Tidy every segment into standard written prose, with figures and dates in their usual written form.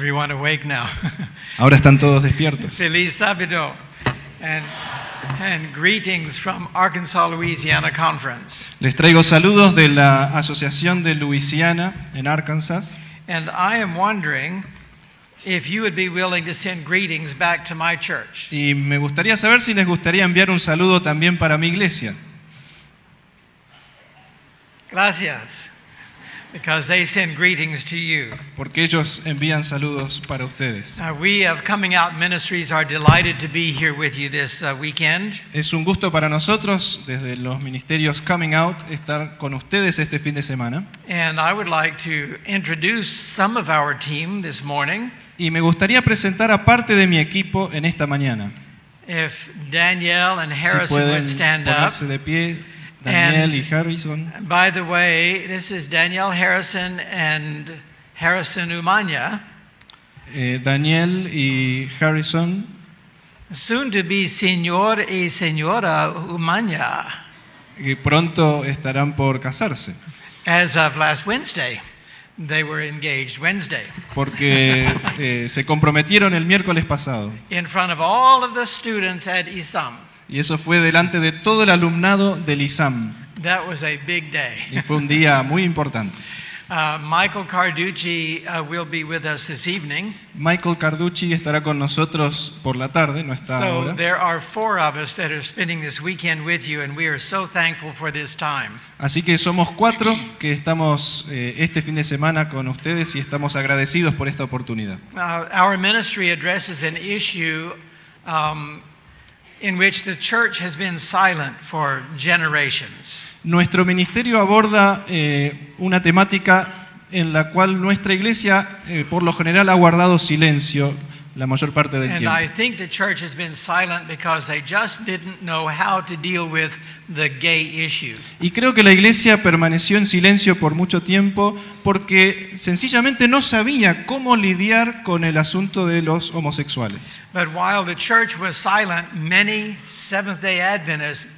Everyone awake now. Ahora están todos despiertos. Feliz sábado and greetings from Arkansas, Louisiana Conference. Les traigo saludos de la Asociación de Luisiana en Arkansas. And I am wondering if you would be willing to send greetings back to my church. Y me gustaría saber si les gustaría enviar un saludo también para mi iglesia. Gracias. Because they send greetings to you. Porque ellos envían saludos para ustedes. We of Coming Out Ministries are delighted to be here with you this weekend. Es un gusto para nosotros, desde los ministerios Coming Out, estar con ustedes este fin de semana. And I would like to introduce some of our team this morning. Y me gustaría presentar a parte de mi equipo en esta mañana. If Danielle and Si Harrison would pueden stand up. ponerse de pie, Daniel y Harrison. By the way, this is Danielle Harrison and Harrison Umaña. Daniel y Harrison. Soon to be señor y señora Umaña. Que pronto estarán por casarse. As of last Wednesday, they were engaged Wednesday. Porque se comprometieron el miércoles pasado. In front of all of the students at ISAM. Y eso fue delante de todo el alumnado del ISAM. That was a big day. Y fue un día muy importante. Michael Carducci will be with us this evening. Michael Carducci estará con nosotros por la tarde, no está So ahora. there are 4 of us that are spending this weekend with you, and we are so thankful for this time. Así que somos 4 que estamos este fin de semana con ustedes y estamos agradecidos por esta oportunidad. Our ministry addresses an issue in which the church has been silent for generations. Nuestro ministerio aborda una temática en la cual nuestra iglesia por lo general ha guardado silencio la mayor parte del And tiempo. I think the church has been silent because they just didn't know how to deal with the gay issue. Y creo que la iglesia permaneció en silencio por mucho tiempo porque sencillamente no sabía cómo lidiar con el asunto de los homosexuales. But while the church was silent, many Seventh-day Adventists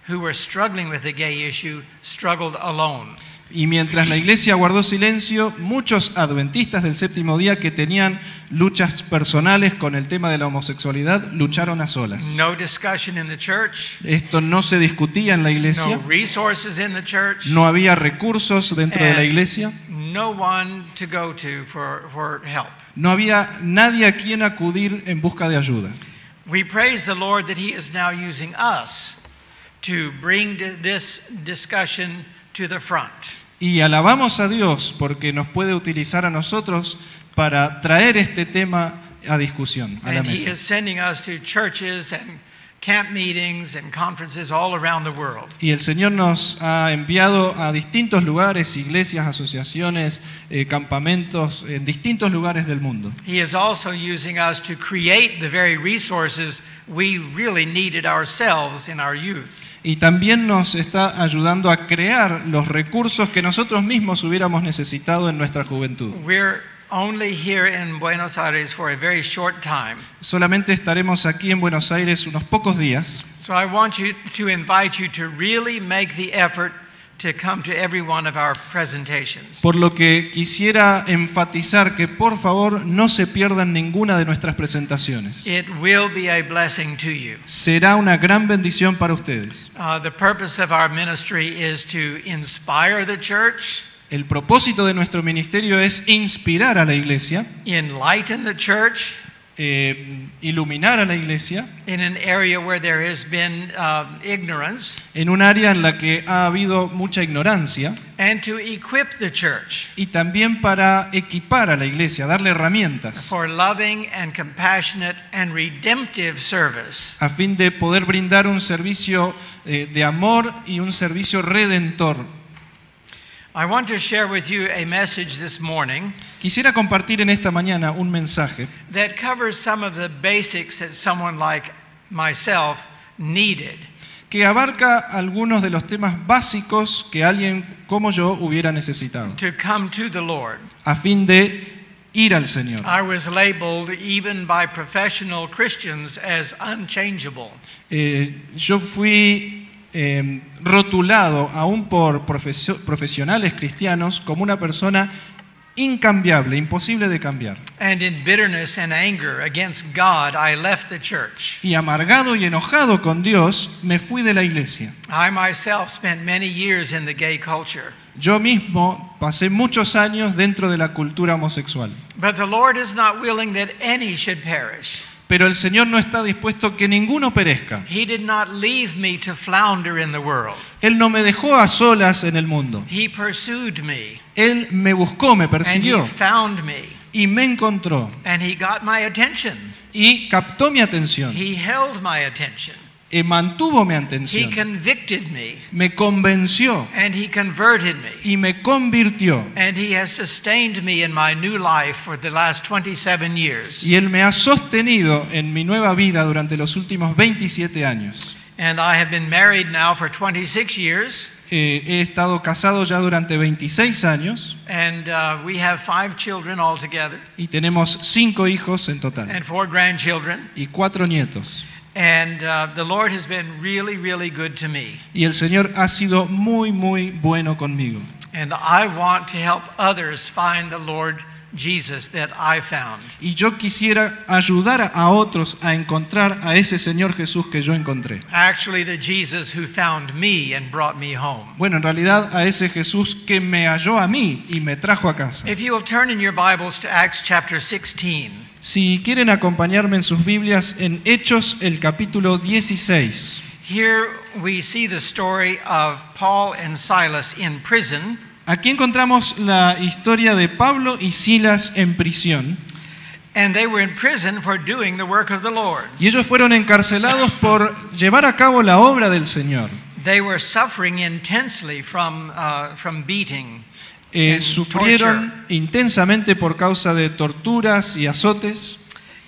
who were struggling with the gay issue struggled alone. Y mientras la iglesia guardó silencio, muchos adventistas del séptimo día que tenían luchas personales con el tema de la homosexualidad lucharon a solas. No discussion in the church. Esto no se discutía en la iglesia, No resources in the church. no había recursos dentro de la iglesia, No one to go to for help. no había nadie a quien acudir en busca de ayuda. We praise the Lord that He is now using us to bring this discussion to the front. Y alabamos a Dios porque nos puede utilizar a nosotros para traer este tema a discusión, a la And He mesa. is sending us to churches and camp meetings and conferences all around the world. Y el Señor nos ha enviado a distintos lugares, iglesias, asociaciones, campamentos, en distintos lugares del mundo. He is also using us to create the very resources we really needed ourselves in our youth. Y también nos está ayudando a crear los recursos que nosotros mismos hubiéramos necesitado en nuestra juventud. We're only here in Buenos Aires for a very short time. Solamente estaremos aquí en Buenos Aires unos pocos días. So I want you to invite you to really make the effort to come to every one of our presentations. Por lo que quisiera enfatizar que por favor no se pierdan ninguna de nuestras presentaciones. It will be a blessing to you. Será una gran bendición para ustedes. The purpose of our ministry is to inspire the church, El propósito de nuestro ministerio es inspirar a la iglesia, enlighten the church iluminar a la iglesia in an area where there has been ignorance, en un área en la que ha habido mucha ignorancia, and to equip the church y también para equipar a la iglesia, darle herramientas for loving and compassionate and redemptive service. a fin de poder brindar un servicio de amor y un servicio redentor. I want to share with you a message this morning Quisiera compartir en esta mañana un mensaje that covers some of the basics that someone like myself needed. que abarca algunos de los temas básicos que alguien como yo hubiera necesitado, To come to the Lord. a fin de ir al Señor. I was labeled even by professional Christians as unchangeable. Yo fui rotulado aún por profesionales cristianos como una persona incambiable, imposible de cambiar. And in bitterness and anger against God, I left the church. Y amargado y enojado con Dios, me fui de la iglesia. I myself spent many years in the gay culture. Yo mismo pasé muchos años dentro de la cultura homosexual. But the Lord is not willing that any should perish. Pero el Señor no está dispuesto que ninguno perezca. He did not leave me to flounder in the world. Él no me dejó a solas en el mundo. He pursued me. Él me buscó, me And persiguió he found me. y me encontró And he got my attention. y captó mi atención. He held my attention. Y mantuvo mi He atención. convicted me. Me convenció And he converted me. y me convirtió. And he has sustained me in my new life for the last 27 years. Y Él me ha sostenido en mi nueva vida durante los últimos 27 años. And I have been married now for 26 years. He estado casado ya durante 26 años And we have 5 children altogether. y tenemos 5 hijos en total And 4 grandchildren. y 4 nietos. And the Lord has been really, really good to me. Y el Señor ha sido muy, muy bueno conmigo. And I want to help others find the Lord Jesus that I found. Y yo quisiera ayudar a otros a encontrar a ese Señor Jesús que yo encontré. Actually, the Jesus who found me and brought me home. Bueno, en realidad a ese Jesús que me halló a mí y me trajo a casa. If you will turn in your Bibles to Acts chapter 16. Si quieren acompañarme en sus Biblias en Hechos, el capítulo 16. Here we see the story of Paul and Silas in prison. Aquí encontramos la historia de Pablo y Silas en prisión. And they were in prison for doing the work of the Lord. Y ellos fueron encarcelados por llevar a cabo la obra del Señor. They were suffering intensely from beating. And Sufrieron intensamente por causa de torturas y azotes.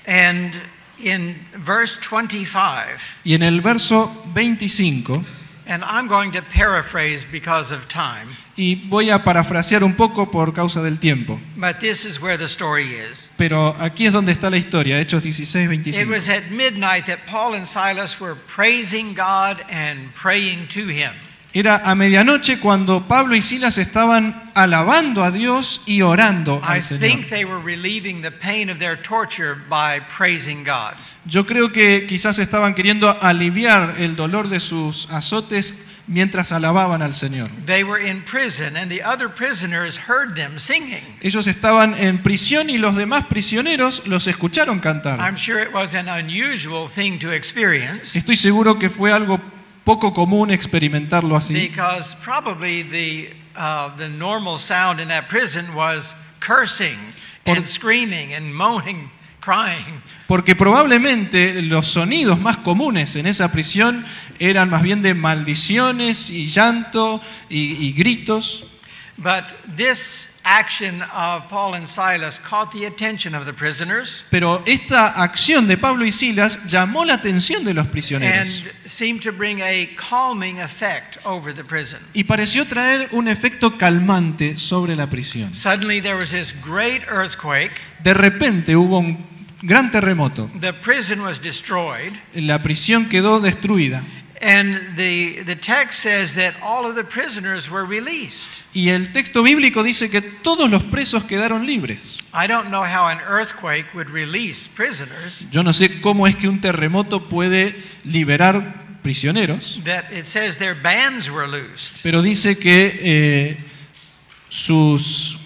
And in verse 25, Y en el verso 25, and I'm going to paraphrase because of time, y voy a parafrasear un poco por causa del tiempo, but this is where the story is. pero aquí es donde está la historia, Hechos 16, It 25. was at midnight that Paul and Silas were praising God and praying to Him. Era a medianoche cuando Pablo y Silas estaban alabando a Dios y orando I al Señor. think they were relieving the pain of their torture by praising God. Yo creo que quizás estaban queriendo aliviar el dolor de sus azotes mientras alababan al Señor. They were in prison and the other prisoners heard them singing. Ellos estaban en prisión y los demás prisioneros los escucharon cantar. I'm sure it was an unusual thing to experience Estoy seguro que fue algo poco común experimentarlo así, because probably the normal sound in that prison was cursing and screaming and moaning, crying. porque probablemente los sonidos más comunes en esa prisión eran más bien de maldiciones y llanto y gritos. But this action of Paul and Silas caught the attention of the prisoners Pero esta acción de Pablo y Silas llamó la atención de los and prisioneros seemed to bring a calming effect over the prison. y pareció traer un efecto calmante sobre la prisión. Suddenly there was this great earthquake. De repente hubo un gran terremoto. The prison was destroyed. La prisión quedó destruida And the text says that all of the prisoners were released. y el texto bíblico dice que todos los presos quedaron libres. I don't know how an earthquake would release prisoners. Yo no sé cómo es que un terremoto puede liberar prisioneros, That it says their bands were loosed, pero dice que sus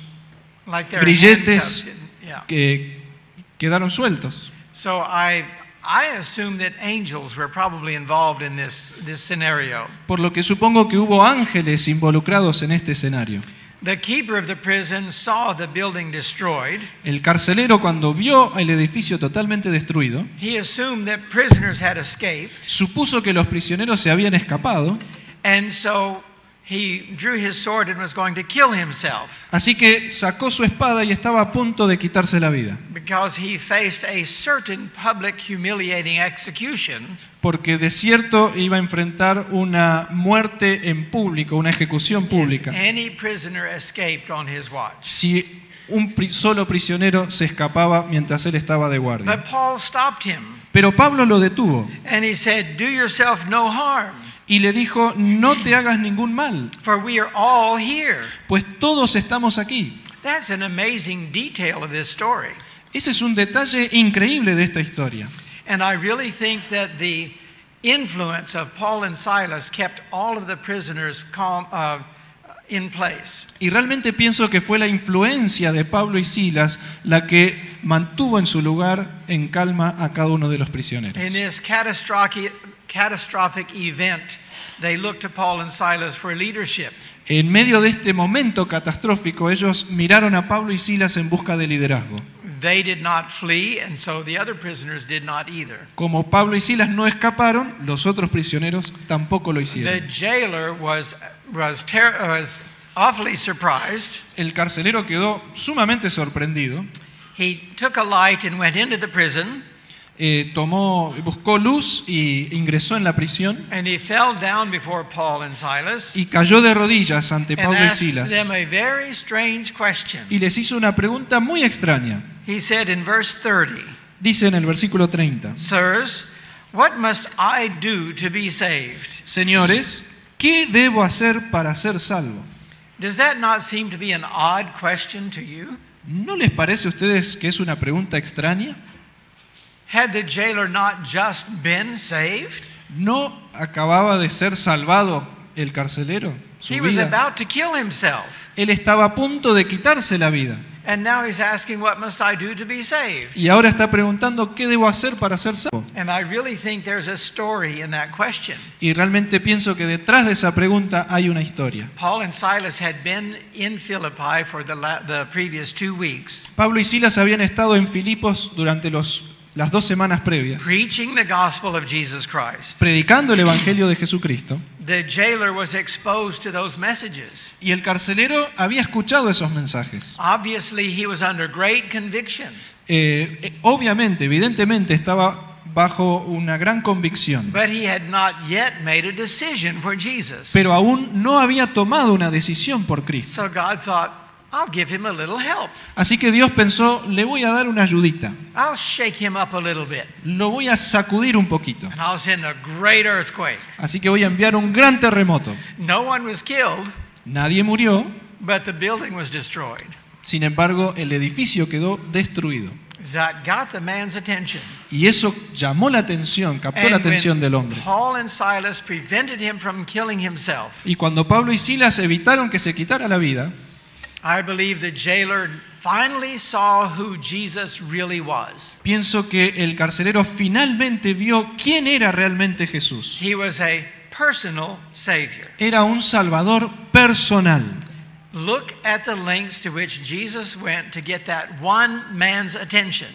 like their grilletes handcuffs. Yeah. quedaron sueltos. So I assume that angels were probably involved in this scenario. Por lo que supongo que hubo ángeles involucrados en este escenario. The keeper of the prison saw the building destroyed. El carcelero, cuando vio el edificio totalmente destruido, He assumed that prisoners had escaped, supuso que los prisioneros se habían escapado, and so he drew his sword and was going to kill himself así que sacó su espada y estaba a punto de quitarse la vida, because he faced a certain public humiliating execution porque de cierto iba a enfrentar una muerte en público, una ejecución if pública, any prisoner escaped on his watch. si un solo prisionero se escapaba mientras él estaba de But guardia. Paul stopped him Pero Pablo lo detuvo and he said, "Do yourself no harm, y le dijo, no te hagas ningún mal, for we are all here." pues todos estamos aquí. That's an amazing detail of this story. Ese es un detalle increíble de esta historia. And I really think that the influence of Paul and Silas kept all of the prisoners calm, in place. Y realmente pienso que fue la influencia de Pablo y Silas la que mantuvo en su lugar en calma a cada uno de los prisioneros. In this catastrophic event, they looked to Paul and Silas for leadership. En medio de este momento catastrófico, ellos miraron a Pablo y Silas en busca de liderazgo. They did not flee, and so the other prisoners did not either. Como Pablo y Silas no escaparon, los otros prisioneros tampoco lo The hicieron. jailer was awfully surprised. El carcelero quedó sumamente sorprendido. He took a light and went into the prison, Buscó luz y ingresó en la prisión and he fell down before Paul and Silas y cayó de rodillas ante and Pablo y asked Silas them a very strange question. y les hizo una pregunta muy extraña. He said in verse 30, Dice en el versículo 30, "Sirs, what must I do to be saved?" Señores, ¿qué debo hacer para ser salvo? Does that not seem to be an odd question to you? ¿No les parece a ustedes que es una pregunta extraña? Had the jailer not just been saved? ¿No acababa de ser salvado el carcelero? Su He was vida. about to kill himself. Él estaba a punto de quitarse la vida. And now he's asking, what must I do to be saved? Y ahora está preguntando qué debo hacer para ser salvo. And I really think there's a story in that question. Y realmente pienso que detrás de esa pregunta hay una historia. Paul and Silas had been in Philippi for the previous 2 weeks, Pablo y Silas habían estado en Filipos durante las 2 semanas previas, preaching the gospel of Jesus Christ. predicando el Evangelio de Jesucristo. The jailer was exposed to those messages. Y el carcelero había escuchado esos mensajes. Obviously, he was under great conviction. Obviamente, evidentemente, estaba bajo una gran convicción. But he had not yet made a decision for Jesus. Pero aún no había tomado una decisión por Cristo. So God thought, I'll give him a little help. Así que Dios pensó, le voy a dar una ayudita. I'll shake him up a little bit. Lo voy a sacudir un poquito. And I'll send a great earthquake. Así que voy a enviar un gran terremoto. No one was killed, Nadie murió, but the building was destroyed. sin embargo, el edificio quedó destruido. That got the man's attention. Y eso llamó la atención, captó la And atención del when hombre. Paul and Silas prevented him from killing himself, Y cuando Pablo y Silas evitaron que se quitara la vida, I believe the jailer finally saw who Jesus really was. pienso que el carcelero finalmente vio quién era realmente Jesús. He was a personal savior. Era un salvador personal. Look at the lengths to which Jesus went to get that one man's attention.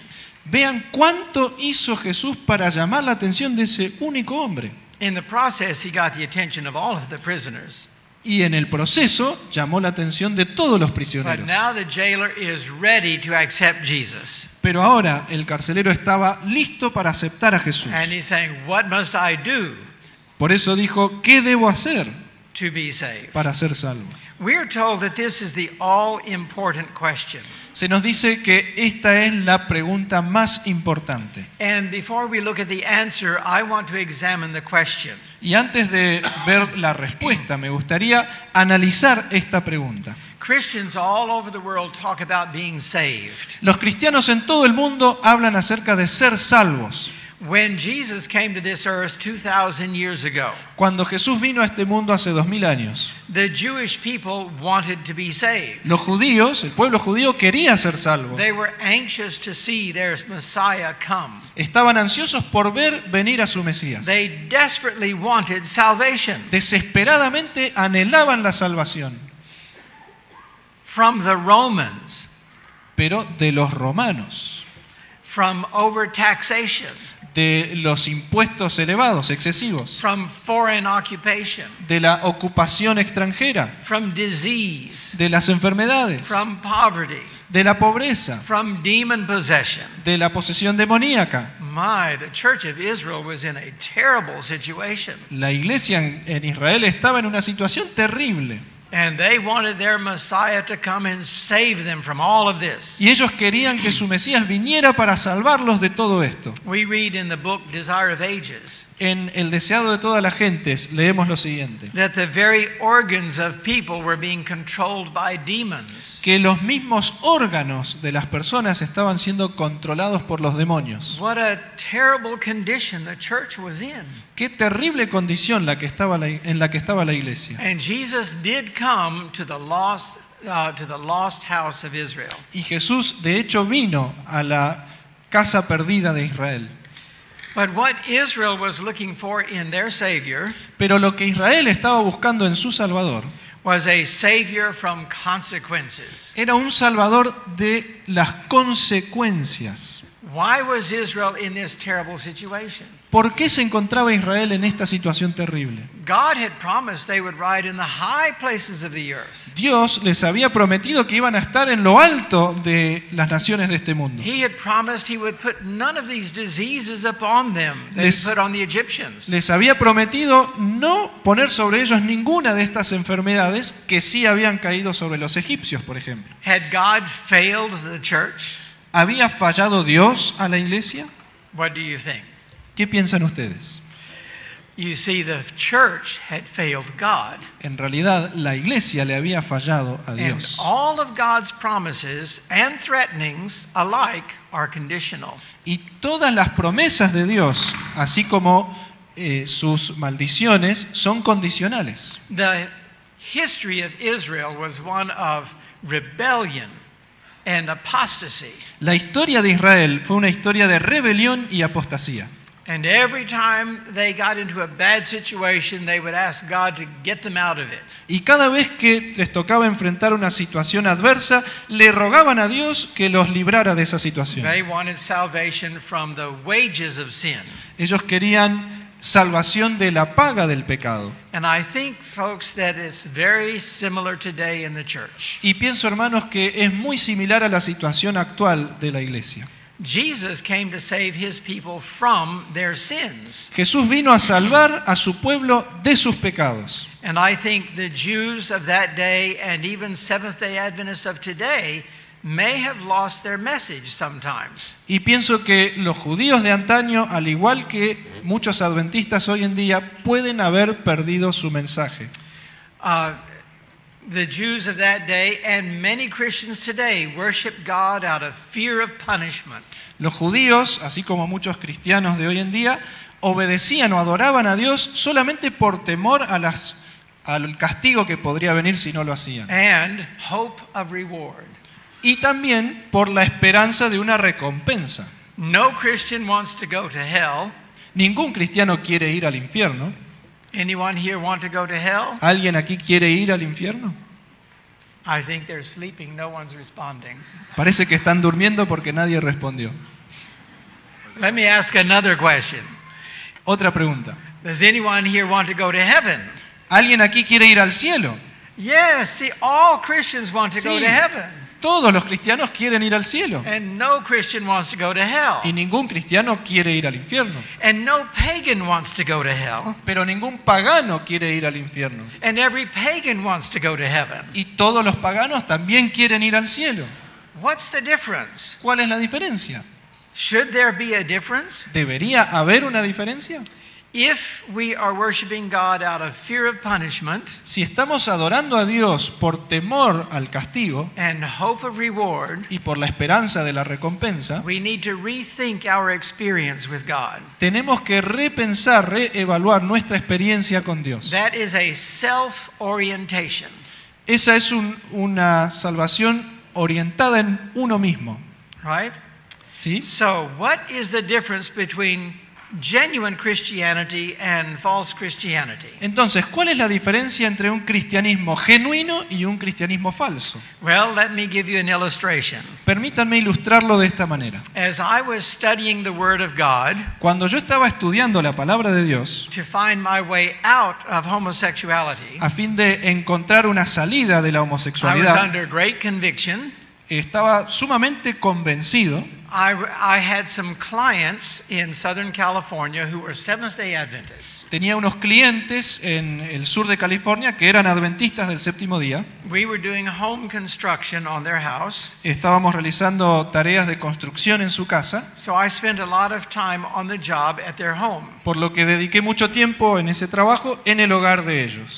Vean cuánto hizo Jesús para llamar la atención de ese único hombre. In the process, he got the attention of all of the prisoners. Y en el proceso llamó la atención de todos los But prisioneros. now the jailer is ready to accept Jesus. Pero ahora el carcelero estaba listo para aceptar a Jesús. And he's saying, what must I do Por eso dijo, ¿qué debo hacer to be saved? para ser salvo? We're told that this is the all-important question. Se nos dice que esta es la pregunta más importante. And before we look at the answer, I want to examine the question. Y antes de ver la respuesta, me gustaría analizar esta pregunta. Christians all over the world talk about being saved. Los cristianos en todo el mundo hablan acerca de ser salvos. When Jesus came to this earth 2,000 years ago, Cuando Jesús vino a este mundo hace 2000 años, the Jewish people wanted to be saved. los judíos, el pueblo judío quería ser salvo. They were anxious to see their Messiah come. Estaban ansiosos por ver venir a su Mesías. They desperately wanted salvation Desesperadamente anhelaban la salvación, from the Romans, pero de los romanos, from overtaxation, de los impuestos elevados, excesivos, from foreign occupation, de la ocupación extranjera, from disease, de las enfermedades, from poverty, de la pobreza, from demon possession. de la posesión demoníaca. My, the church of Israel was in a terrible situation. La iglesia en Israel estaba en una situación terrible. And they wanted their Messiah to come and save them from all of this. Y ellos querían que su Mesías viniera para salvarlos de todo esto. We read in the book Desire of Ages En El deseado de todas las gentes leemos lo siguiente: that the very organs of people were being controlled by demons. que los mismos órganos de las personas estaban siendo controlados por los demonios. What a terrible condition the church was in. Qué terrible condición en la que estaba la iglesia. And Jesus did come to the lost house of Israel. Y Jesús de hecho vino a la casa perdida de Israel. But what Israel was looking for in their Savior Pero lo que Israel estaba buscando en su Salvador was a Savior from consequences. era un Salvador de las consecuencias. Why was Israel in this terrible situation? ¿Por qué se encontraba Israel en esta situación terrible? God had promised they would ride in the high places of the earth. Dios les había prometido que iban a estar en lo alto de las naciones de este mundo. He had promised he would put none of these diseases upon them that he put on the Egyptians. Les había prometido no poner sobre ellos ninguna de estas enfermedades que sí habían caído sobre los egipcios, por ejemplo. Had God failed the church? ¿Había fallado Dios a la iglesia? What do you think? ¿Qué piensan ustedes? You see, the church had failed God. En realidad, la iglesia le había fallado a And Dios. all of God's promises and threatenings alike are conditional. Y todas las promesas de Dios, así como sus maldiciones, son condicionales. The history of Israel was one of rebellion and apostasy. La historia de Israel fue una historia de rebelión y apostasía. And every time they got into a bad situation, they would ask God to get them out of it. Y cada vez que les tocaba enfrentar una situación adversa, le rogaban a Dios que los librara de esa situación. They wanted salvation from the wages of sin. Ellos querían salvación de la paga del pecado. And I think, folks, that it's very similar today in the church. Y pienso, hermanos, que es muy similar a la situación actual de la iglesia. Jesus came to save his people from their sins. Jesús vino a salvar a su pueblo de sus pecados. And I think the Jews of that day and even Seventh-day Adventists of today may have lost their message sometimes. Y pienso que los judíos de antaño, al igual que muchos adventistas hoy en día, pueden haber perdido su mensaje. The Jews of that day and many Christians today worship God out of fear of punishment. Los judíos, así como muchos cristianos de hoy en día, obedecían o adoraban a Dios solamente por temor al castigo que podría venir si no lo hacían. And hope of reward. Y también por la esperanza de una recompensa. No Christian wants to go to hell. Ningún cristiano quiere ir al infierno. Anyone here want to go to hell? ¿Alguien aquí quiere ir al infierno? I think they're sleeping. No one's responding. Parece que están durmiendo porque nadie respondió. Let me ask another question. Otra pregunta. Does anyone here want to go to heaven? ¿Alguien aquí quiere ir al cielo? Yes, see, all Christians want to go Sí. to heaven. Todos los cristianos quieren ir al cielo. And no Christian wants to go to hell. Y ningún cristiano quiere ir al infierno. And no pagan wants to go to hell. Pero ningún pagano quiere ir al infierno. And every pagan wants to go to heaven. Y todos los paganos también quieren ir al cielo. What's the difference? ¿Cuál es la diferencia? Should there be a difference? ¿Debería haber una diferencia? If we are worshiping God out of fear of punishment Si estamos adorando a Dios por temor al castigo and hope of reward, y por la esperanza de la recompensa, we need to rethink our experience with God. tenemos que repensar, reevaluar nuestra experiencia con Dios. That is a self-orientation. Esa es una salvación orientada en uno mismo. Right? ¿Sí? So, what is the difference between genuine Christianity and false Christianity? Entonces, ¿cuál es la diferencia entre un cristianismo genuino y un cristianismo falso? Well, let me give you an illustration. Permítanme ilustrarlo de esta manera. As I was studying the Word of God Cuando yo estaba estudiando la palabra de Dios, to find my way out of homosexuality, a fin de encontrar una salida de la I was homosexualidad, under great conviction. estaba sumamente convencido. I had some clients in Southern California who were Seventh-day Adventists. tenía unos clientes en el sur de California que eran adventistas del séptimo día. We were doing home construction on their house. Estábamos realizando tareas de construcción en su casa, So I spent a lot of time on the job at their home. por lo que dediqué mucho tiempo en ese trabajo en el hogar de ellos.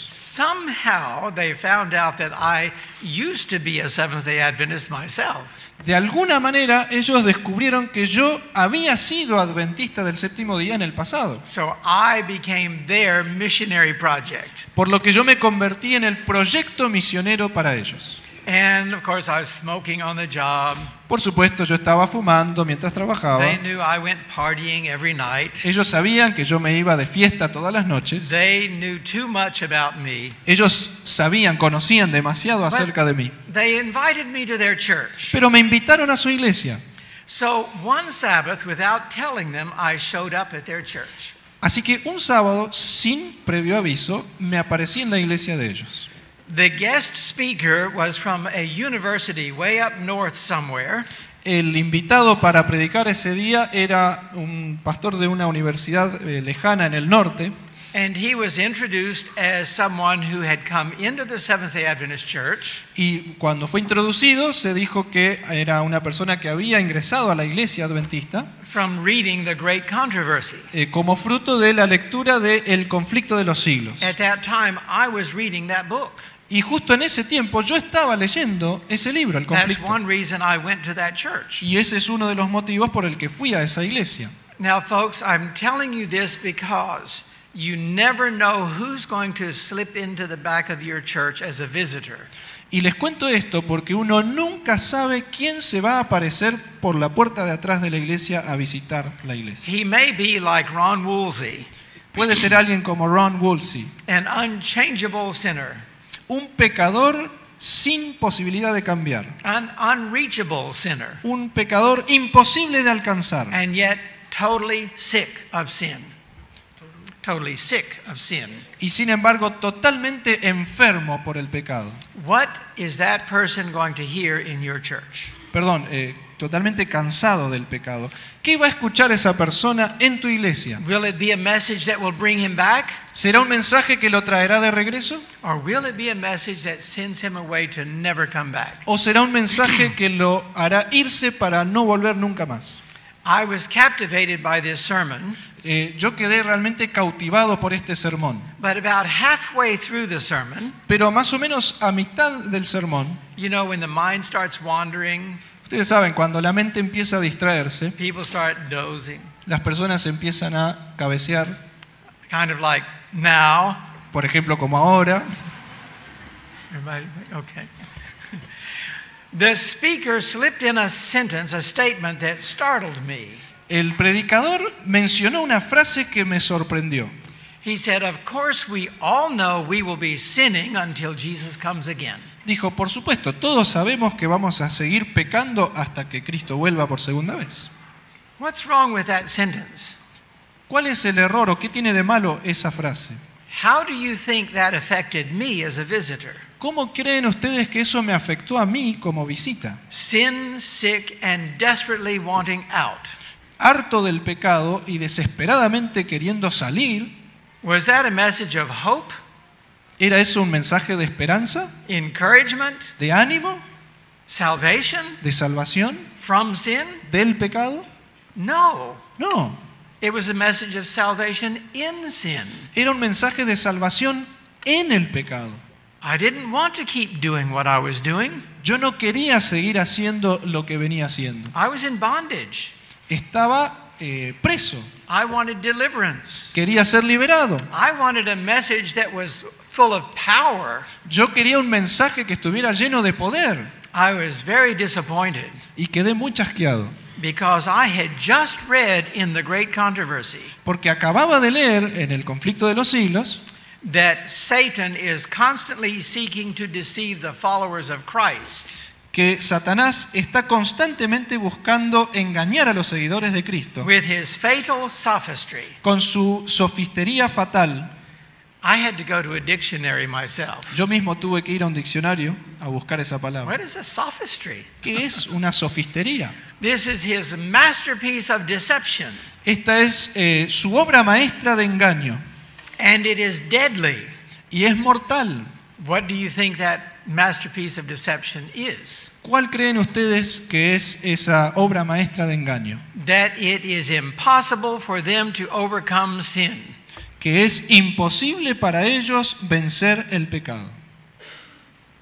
Somehow they found out that I used to be a Seventh-day Adventist myself. De alguna manera ellos descubrieron que yo había sido adventista del séptimo día en el pasado, So I became their missionary project. por lo que yo me convertí en el proyecto misionero para ellos. And of course I was smoking on the job. Por supuesto, yo estaba fumando mientras trabajaba. They knew I went partying every night. Ellos sabían que yo me iba de fiesta todas las noches. They knew too much about me. Ellos sabían, conocían demasiado acerca de mí. They invited me to their church. Pero me invitaron a su iglesia. So one Sabbath, without telling them, I showed up at their church. Así que un sábado, sin previo aviso, me aparecí en la iglesia de ellos. The guest speaker was from a university way up north somewhere. El invitado para predicar ese día era un pastor de una universidad lejana en el norte. And he was introduced as someone who had come into the Seventh-day Adventist Church Y cuando fue introducido, se dijo que era una persona que había ingresado a la iglesia adventista from reading the Great Controversy. como fruto de la lectura de El conflicto de los siglos. At that time, I was reading that book. Y justo en ese tiempo yo estaba leyendo ese libro, El That's conflicto. one reason I went to that church. Y ese es uno de los motivos por el que fui a esa iglesia. Now, folks, I'm telling you this because you never know who's going to slip into the back of your church as a visitor. Y les cuento esto porque uno nunca sabe quién se va a aparecer por la puerta de atrás de la iglesia a visitar la iglesia. He may be like Ron Woolsey, Puede ser alguien como Ron Woolsey, an unchangeable sinner, un pecador sin posibilidad de cambiar, an unreachable sinner, un pecador imposible de alcanzar, and yet totally sick of sin. Totally sick of sin. y sin embargo totalmente enfermo por el pecado. What is that person going to hear in your church? Perdón, totalmente cansado del pecado. ¿Qué va a escuchar esa persona en tu iglesia? Will it be a message that will bring him back? ¿Será un mensaje que lo traerá de regreso? Or will it be a message that sends him away to never come back? ¿O será un mensaje que lo hará irse para no volver nunca más? I was captivated by this sermon, Yo quedé realmente cautivado por este sermón. but about halfway through the sermon, Pero más o menos a mitad del sermón, you know, when the mind starts wandering, ustedes saben, cuando la mente empieza a distraerse, people start dozing, las personas empiezan a cabecear, kind of like now. por ejemplo, como ahora. Everybody, okay. The speaker slipped in a sentence, a statement that startled me. El predicador mencionó una frase que me sorprendió. He said, "Of course, we all know we will be sinning until Jesus comes again." Dijo, por supuesto, todos sabemos que vamos a seguir pecando hasta que Cristo vuelva por segunda vez. What's wrong with that sentence? ¿Cuál es el error o qué tiene de malo esa frase? How do you think that affected me as a visitor? ¿Cómo creen ustedes que eso me afectó a mí como visita? Sin, sick, and desperately wanting out. Harto del pecado y desesperadamente queriendo salir, Was that a message of hope, ¿era eso un mensaje de esperanza, encouragement, de ánimo, salvation de salvación from sin? del pecado? No. No, It was a message of salvation in sin. era un mensaje de salvación en el pecado. I didn't want to keep doing what I was doing. Yo no quería seguir haciendo lo que venía haciendo. I was in bondage. Estaba preso, I wanted deliverance. quería ser liberado. I wanted a message that was full of power. Yo quería un mensaje que estuviera lleno de poder I was very disappointed y quedé muy chasqueado because I had just read in the Great Controversy porque acababa de leer en el conflicto de los siglos that Satan is constantly seeking to deceive the followers of Christ. que Satanás está constantemente buscando engañar a los seguidores de Cristo With his fatal sophistry. con su sofistería fatal. I had to go to a dictionary myself. Yo mismo tuve que ir a un diccionario a buscar esa palabra. What is a sophistry? ¿Qué es una sofistería? This is his masterpiece of deception. Esta es su obra maestra de engaño. And it is deadly. y es mortal. What do you think that masterpiece of deception is? ¿Cuál creen ustedes que es esa obra maestra de engaño? That it is impossible for them to overcome sin. Que es imposible para ellos vencer el pecado.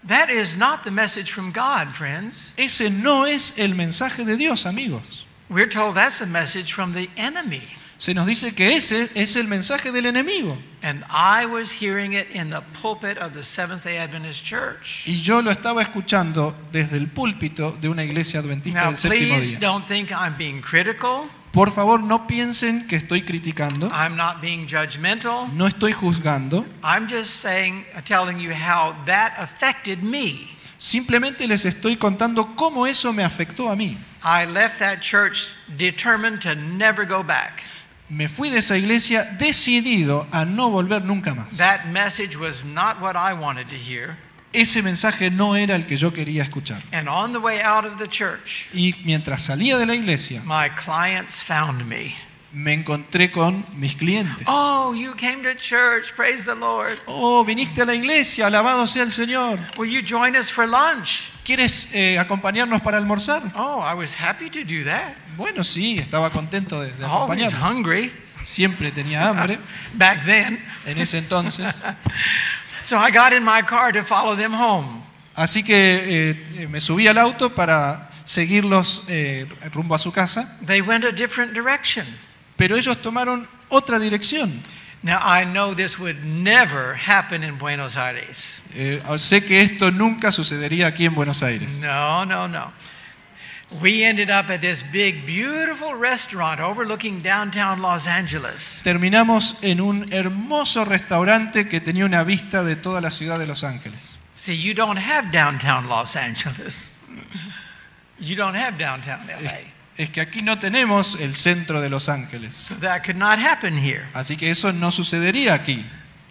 That is not the message from God, friends. Ese no es el mensaje de Dios, amigos. We're told that's a message from the enemy. Se nos dice que ese es el mensaje del enemigo. And I was hearing it in the pulpit of the Seventh-day Adventist Church. Y yo lo estaba escuchando desde el púlpito de una iglesia adventista Now, del séptimo please día. don't think I'm being critical. Por favor, no piensen que estoy criticando. I'm not being judgmental. No estoy juzgando. I'm just saying, telling you how that affected me. Simplemente les estoy contando cómo eso me afectó a mí. I left that church determined to never go back. Me fui de esa iglesia decidido a no volver nunca más. That message was not what I wanted to hear. Ese mensaje no era el que yo quería escuchar. And on the way out of the church, Y mientras salía de la iglesia, my clients found me. me encontré con mis clientes. Oh, you came to church. Praise the Lord. Oh, viniste a la iglesia, alabado sea el Señor. Will you join us for lunch? ¿Quieres acompañarnos para almorzar? Oh, I was happy to do that. Bueno, sí, estaba contento de Always acompañarnos. hungry Siempre tenía hambre back then. en ese entonces. So I got in my car to follow them home. Así que me subí al auto para seguirlos rumbo a su casa, They went a different direction. pero ellos tomaron otra dirección. Now, I know this would never happen in Buenos Aires. Sé que esto nunca sucedería aquí en Buenos Aires. No, no, no. We ended up at this big, beautiful restaurant overlooking downtown Los Angeles. Terminamos en un hermoso restaurante que tenía una vista de toda la ciudad de Los Ángeles. See, you don't have downtown Los Angeles. You don't have downtown LA. Es que aquí no tenemos el centro de Los Ángeles. So that could not happen here. Así que eso no sucedería aquí.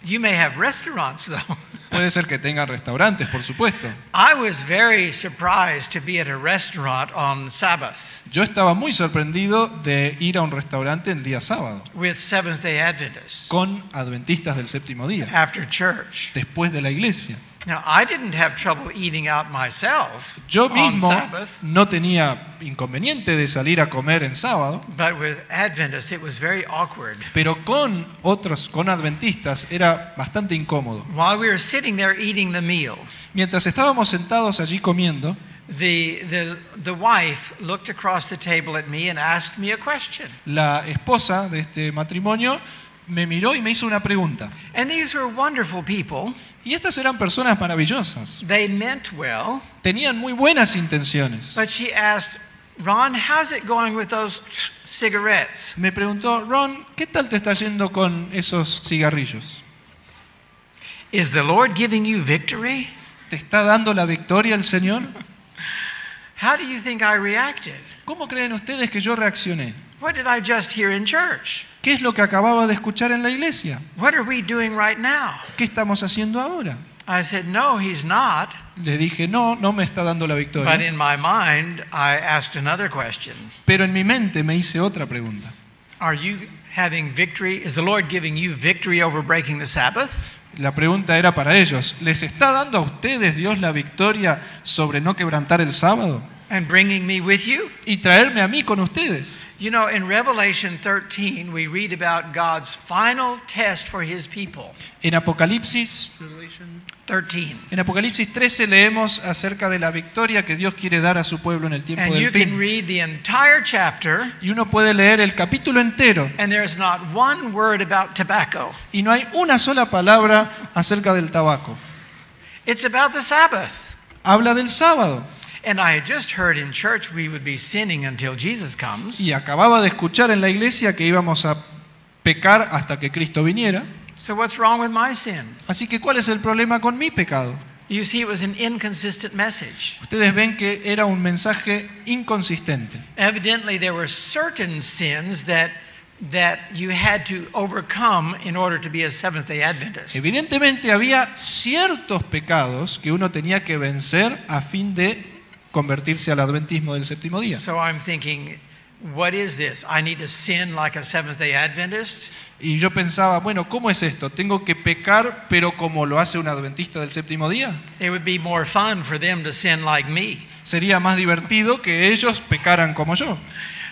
You may have restaurants, though. Puede ser que tengan restaurantes, por supuesto. I was very surprised to be at a restaurant on Sabbath Yo estaba muy sorprendido de ir a un restaurante el día sábado with Seventh-day Adventists con adventistas del séptimo día, after church. después de la iglesia. Now, I didn't have trouble eating out myself Yo on mismo Sabbath, no tenía inconveniente de salir a comer en sábado, but with Adventists it was very awkward. pero con adventistas, era bastante incómodo. While we were sitting there eating the meal, Mientras estábamos sentados allí comiendo, the wife looked across the table at me and asked me a question. la esposa de este matrimonio me miró y me hizo una pregunta. And these were wonderful people. Y estas eran personas maravillosas. They meant well, Tenían muy buenas intenciones. but she asked, Ron, how's it going with those cigarettes? Me preguntó, Ron, ¿qué tal te está yendo con esos cigarrillos? Is the Lord giving you victory? ¿Te está dando la victoria el Señor? How do you think I reacted? ¿Cómo creen ustedes que yo reaccioné? What did I just hear in church? ¿Qué es lo que acababa de escuchar en la iglesia? What are we doing right now? ¿Qué estamos haciendo ahora? I said, no, he's not. Le dije, no me está dando la But victoria. in my mind, I asked another question. Pero en mi mente me hice otra pregunta. Are you having victory? Is the Lord giving you victory over breaking the Sabbath? La pregunta era para ellos, ¿les está dando a ustedes Dios la victoria sobre no quebrantar el sábado? And bringing me with you? Y traerme a mí con ustedes. You know, in Revelation 13, we read about God's final test for his people. En Apocalipsis 13. 13 leemos acerca de la victoria que Dios quiere dar a su pueblo en el tiempo And you del can fin. read the entire chapter, Y uno puede leer el capítulo entero and there's not one word about tobacco. y no hay una sola palabra acerca del tabaco. It's about the Sabbath. Habla del sábado. And I had just heard in church we would be sinning until Jesus comes. Y acababa de escuchar en la iglesia que íbamos a pecar hasta que Cristo viniera. So what's wrong with my sin? Así que ¿cuál es el problema con mi pecado? You see, it was an inconsistent message. Ustedes ven que era un mensaje inconsistente. Evidently, there were certain sins that you had to overcome in order to be a Seventh-day Adventist. Evidentemente había ciertos pecados que uno tenía que vencer a fin de convertirse al adventismo del séptimo día. So I'm thinking, what is this? I need to sin like a Seventh-day Adventist? Y yo pensaba, bueno, ¿cómo es esto? ¿Tengo que pecar pero como lo hace un adventista del séptimo día? It would be more fun for them to sin like me. Sería más divertido que ellos pecaran como yo.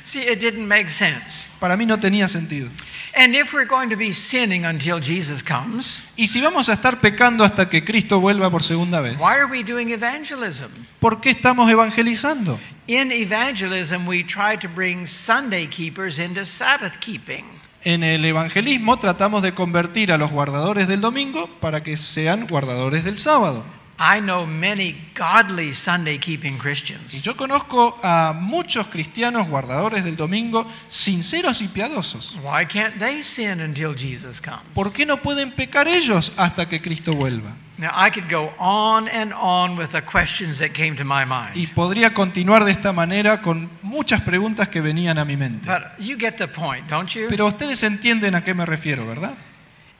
See, it didn't make sense. Para mí no tenía sentido. And if we're going to be sinning until Jesus comes, Y si vamos a estar pecando hasta que Cristo vuelva por segunda vez, why are we doing evangelism? ¿por qué estamos evangelizando? In evangelism, we try to bring Sunday keepers into Sabbath keeping. En el evangelismo tratamos de convertir a los guardadores del domingo para que sean guardadores del sábado. I know many godly Sunday keeping Y Christians. yo conozco a muchos cristianos guardadores del domingo sinceros y piadosos. Why can't they sin until Jesus comes? ¿Por qué no pueden pecar ellos hasta que Cristo vuelva? Now, I could go on and on with the questions that came to my Y mind. podría continuar de esta manera con muchas preguntas que venían a mi mente. But you get the point, don't you? Pero ustedes entienden a qué me refiero, ¿verdad?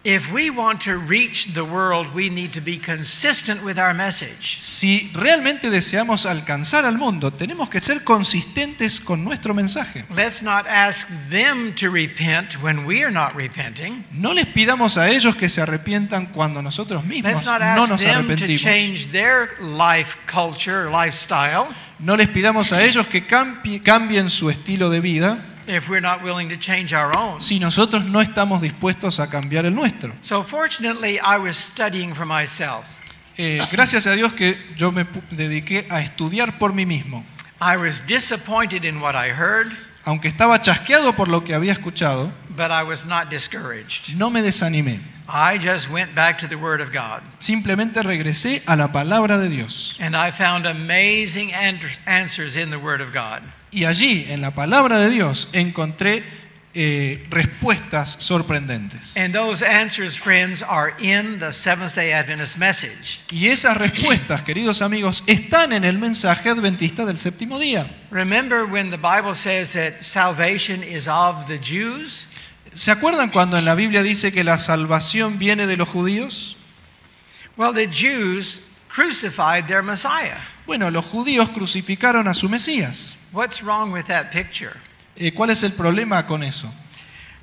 If we want to reach the world, we need to be consistent with our message. Si realmente deseamos alcanzar al mundo, tenemos que ser consistentes con nuestro mensaje. Let's not ask them to repent when we are not repenting. No les pidamos a ellos que se arrepientan cuando nosotros mismos Let's not no ask nos them to arrepentimos. change their life culture, lifestyle, No les pidamos a ellos que cambien su estilo de vida if we're not willing to change our own. si nosotros no estamos dispuestos a cambiar el nuestro. So fortunately, I was studying for myself. Gracias a Dios que yo me dediqué a estudiar por mí mismo. I was disappointed in what I heard, Aunque estaba chasqueado por lo que había escuchado, but I was not discouraged. no me desanimé. I just went back to the Word of God. Simplemente regresé a la palabra de Dios. And I found amazing answers in the Word of God. Y allí, en la palabra de Dios, encontré respuestas sorprendentes. And those answers, friends, are in the Seventh-day Adventist message. Y esas respuestas, queridos amigos, están en el mensaje adventista del séptimo día. Remember when the Bible says that salvation is of the Jews? ¿Se acuerdan cuando en la Biblia dice que la salvación viene de los judíos? Well, the Jews crucified their Messiah. Bueno, los judíos crucificaron a su Mesías. What's wrong with that picture? ¿Cuál es el problema con eso?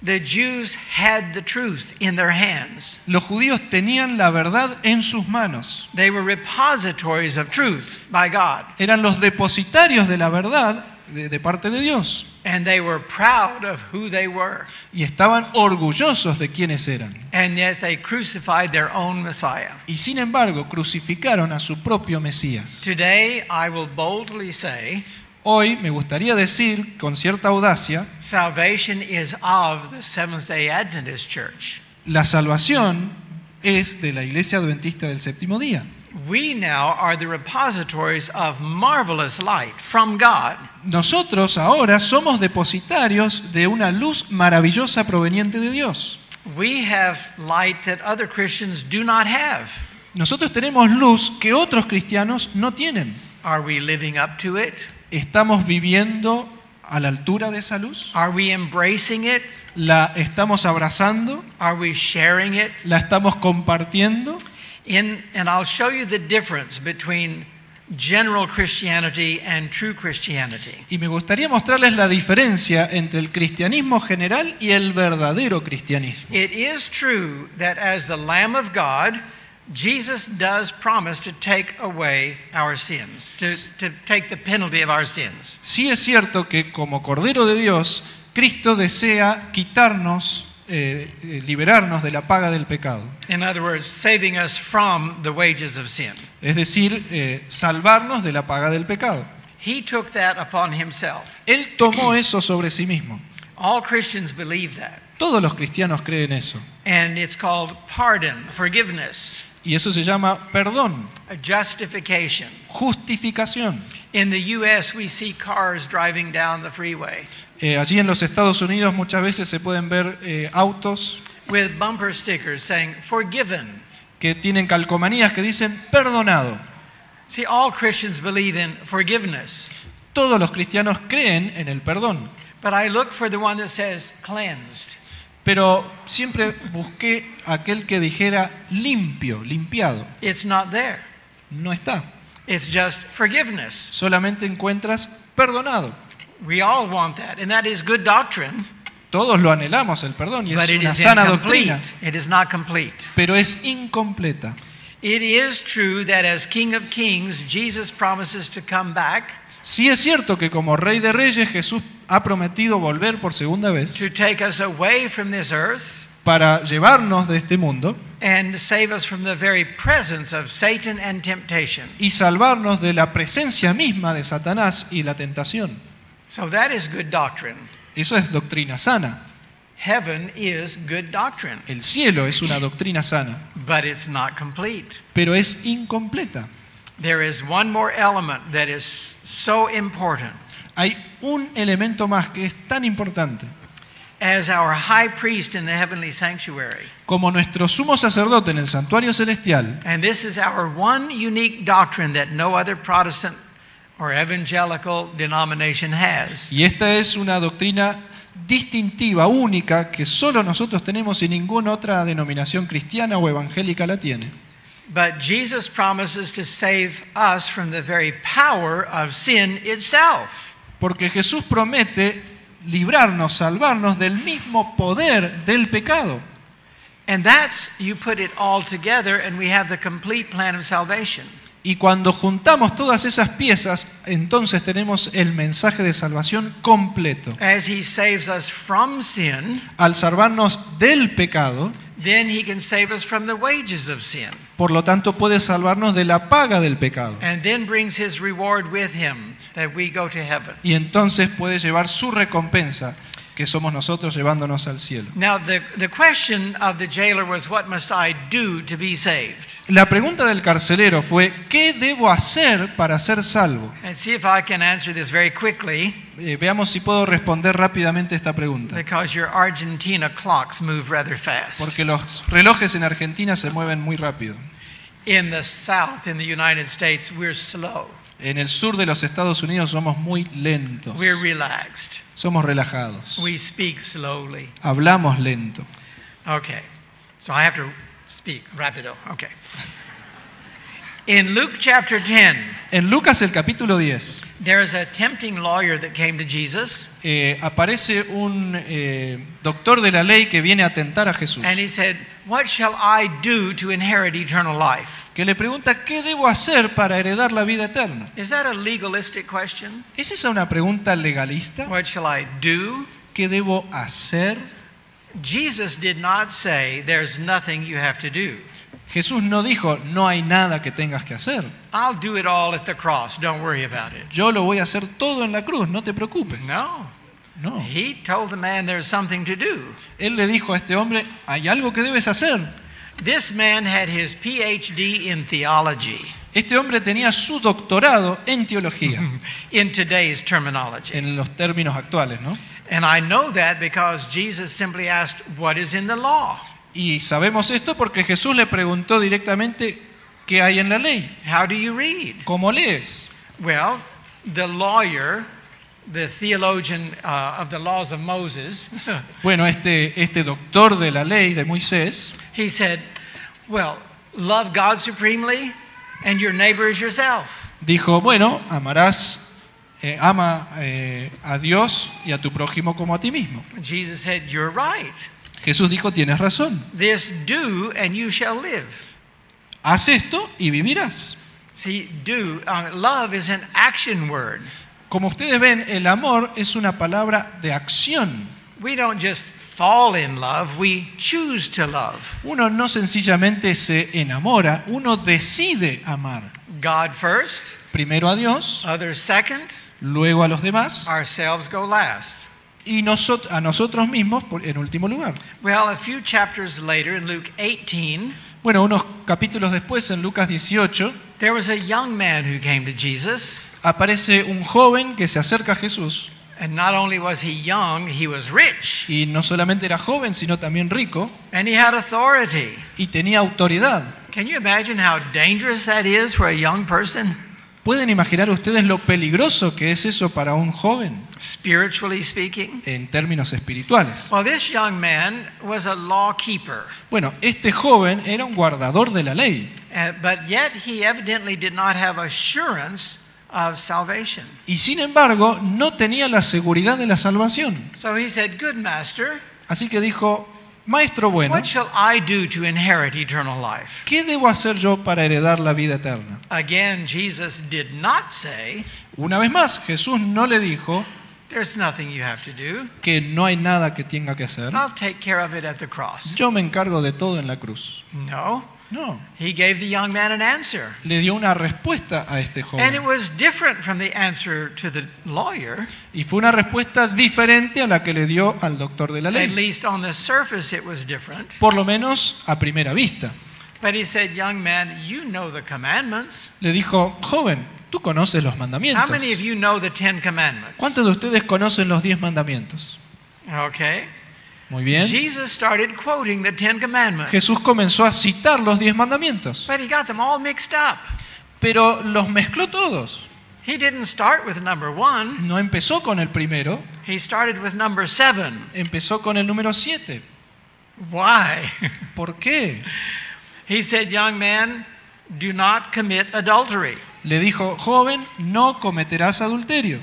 The Jews had the truth in their hands. Los judíos tenían la verdad en sus manos. They were repositories of truth by God. Eran los depositarios de la verdad de parte de Dios. And they were proud of who they were. Y estaban orgullosos de quiénes eran. And yet they crucified their own Messiah. Y sin embargo, crucificaron a su propio Mesías. Today, I will boldly say, Hoy me gustaría decir con cierta audacia, salvation is of the Seventh-day Adventist Church. la salvación es de la Iglesia Adventista del Séptimo Día. We now are the repositories of marvelous light from God. Nosotros ahora somos depositarios de una luz maravillosa proveniente de Dios. We have light that other Christians do not have. Nosotros tenemos luz que otros cristianos no tienen. Are we living up to it? ¿Estamos viviendo a la altura de esa luz? Are we embracing it? ¿La estamos abrazando? Are we sharing it? ¿La estamos compartiendo? And I'll show you the difference between general Christianity and true Christianity. Y me gustaría mostrarles la diferencia entre el cristianismo general y el verdadero cristianismo. It is true that as the Lamb of God, Jesus does promise to take away our sins, to take the penalty of our sins. Sí es cierto que como Cordero de Dios, Cristo desea quitarnos, liberarnos de la paga del pecado. In other words, saving us from the wages of sin. Es decir, salvarnos de la paga del pecado. He took that upon himself. Él tomó eso sobre sí mismo. All Christians believe that. Todos los cristianos creen eso. And it's called pardon, forgiveness, Y eso se llama perdón, a justification. justificación. In the U.S., we see cars driving down the freeway Allí en los Estados Unidos muchas veces se pueden ver autos with bumper stickers saying, forgiven. que tienen calcomanías que dicen perdonado. See, all Christians believe in forgiveness. Todos los cristianos creen en el perdón, But I look for the one that says cleansed. pero siempre busqué aquel que dijera limpio, limpiado. It's not there. No está. It's just forgiveness. Solamente encuentras perdonado. We all want that, and that is good doctrine, Todos lo anhelamos, el perdón, y but es it una is sana doctrina, incomplete. It is not complete. pero es incompleta. It is true that as King of Kings, Jesus promises to come back Sí es cierto que como Rey de Reyes Jesús ha prometido volver por segunda vez to take us away from this earth para llevarnos de este mundo and save us from the very presence of Satan and temptation. y salvarnos de la presencia misma de Satanás y la tentación. So that is good doctrine. Eso es doctrina sana. Heaven is good doctrine, El cielo es una doctrina sana, but it's not complete. pero es incompleta. There is one more element that is so important. Hay un elemento más que es tan importante. As our high priest in the heavenly sanctuary, Como nuestro sumo sacerdote en el santuario celestial, and this is our one unique doctrine that no other Protestant or evangelical denomination has. y esta es una doctrina distintiva, única, que solo nosotros tenemos y ninguna otra denominación cristiana o evangélica la tiene. But Jesus promises to save us from the very power of sin itself. Porque Jesús promete librarnos, salvarnos del mismo poder del pecado. And that's, you put it all together and we have the complete plan of salvation. Y cuando juntamos todas esas piezas, entonces tenemos el mensaje de salvación completo. As he saves us from sin, Al salvarnos del pecado, then he can save us from the wages of sin. por lo tanto puede salvarnos de la paga del pecado. And then brings his reward with him, that we go to heaven. Y entonces puede llevar su recompensa, que somos nosotros llevándonos al cielo. Now, the question of the jailer was, what must I do to be saved? La pregunta del carcelero fue, ¿qué debo hacer para ser salvo? And see if I can answer this very quickly, Veamos si puedo responder rápidamente esta pregunta. because your Argentina clocks move rather fast. Porque los relojes en Argentina se mueven muy rápido. In the South, in the United States, we're slow. En el sur de los Estados Unidos somos muy lentos. We're relaxed. Somos relajados. We speak slowly. Hablamos lento. Okay, so I have to speak rapido. Okay. In Luke chapter 10, En Lucas el capítulo 10 there is a tempting lawyer that came to Jesus, aparece un doctor de la ley que viene a tentar a Jesús. and he said, "What shall I do to inherit eternal life?" Que le pregunta, ¿qué debo hacer para heredar la vida eterna? Is that a legalistic question? ¿Es esa una pregunta legalista? What shall I do? ¿Qué debo hacer? Jesus did not say there's nothing you have to do. Jesús no dijo, no hay nada que tengas que hacer. I'll do it all at the cross. Don't worry about it. Yo lo voy a hacer todo en la cruz, no te preocupes. No. No. He told the man there's something to do. Él le dijo a este hombre, hay algo que debes hacer. This man had his PhD in theology, Este hombre tenía su doctorado en teología, in today's terminology. en los términos actuales, ¿no? And I know that because Jesus simply asked, "What is in the law?" Y sabemos esto porque Jesús le preguntó directamente qué hay en la ley. How do you read? ¿Cómo lees? Well, the lawyer, the theologian of the laws of Moses, Bueno, este doctor de la ley de Moisés he said, well, love God supremely and your neighbor as yourself. dijo, bueno, ama a Dios y a tu prójimo como a ti mismo. Jesus said, you're right. Jesús dijo, tienes razón. This do and you shall live. Haz esto y vivirás. See, do, love is an action word. Como ustedes ven, el amor es una palabra de acción. We don't just fall in love, we choose to love. Uno no sencillamente se enamora, uno decide amar. God first, Primero a Dios, others second, luego a los demás ourselves go last. y a nosotros mismos en último lugar. Well, a few chapters later in Luke 18, Bueno, unos capítulos después, en Lucas 18, there was a young man who came to Jesus, aparece un joven que se acerca a Jesús. and not only was he young, he was rich, Y no solamente era joven, sino también rico, and he had authority. y tenía autoridad. Can you imagine how dangerous that is for a young person, ¿Pueden imaginar ustedes lo peligroso que es eso para un joven spiritually speaking? en términos espirituales? Well, this young man was a law keeper, Bueno, este joven era un guardador de la ley, but yet he evidently did not have assurance of salvation. Y sin embargo, no tenía la seguridad de la salvación. So he said, "Good master, Así que dijo, Maestro bueno, what shall I do to inherit eternal life?" ¿qué debo hacer yo para heredar la vida eterna? Again, Jesus did not say, Una vez más, Jesús no le dijo "There's nothing you have to do. que no hay nada que tenga que hacer. I'll take care of it at the cross." Yo me encargo de todo en la cruz. No. No, He gave the young man an answer. le dio una respuesta a este And it joven. was different from the answer to the lawyer. Y fue una respuesta diferente a la que le dio al doctor de la At ley. least on the surface it was different. Por lo menos a primera vista. But he said, "Young man, you know the commandments. Le dijo, joven, tú conoces los How mandamientos. many of you know the 10 commandments?" ¿Cuántos de ustedes conocen los 10 mandamientos? Okay. Muy bien. Jesus started quoting the 10 commandments. Jesús comenzó a citar los 10 mandamientos, But he got them all mixed up. pero los mezcló todos. He didn't start with number 1. No empezó con el primero, He started with number 7. empezó con el número 7. Why? ¿Por qué? He said, "Young man, do not commit adultery." Le dijo, joven, no cometerás adulterio.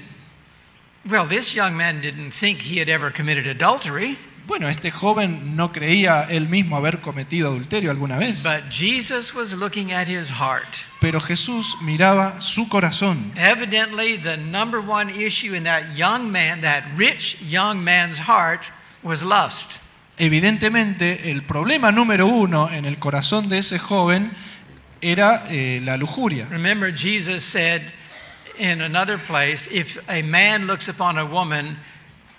Well, this young man didn't think he had ever committed adultery, Bueno, este joven no creía él mismo haber cometido adulterio alguna vez, but Jesus was looking at his heart. pero Jesús miraba su corazón. Evidently, the number one issue in that young man, that rich young man's heart, was lust. Evidentemente, el problema número uno en el corazón de ese joven era la lujuria. Remember, Jesus said in another place, if a man looks upon a woman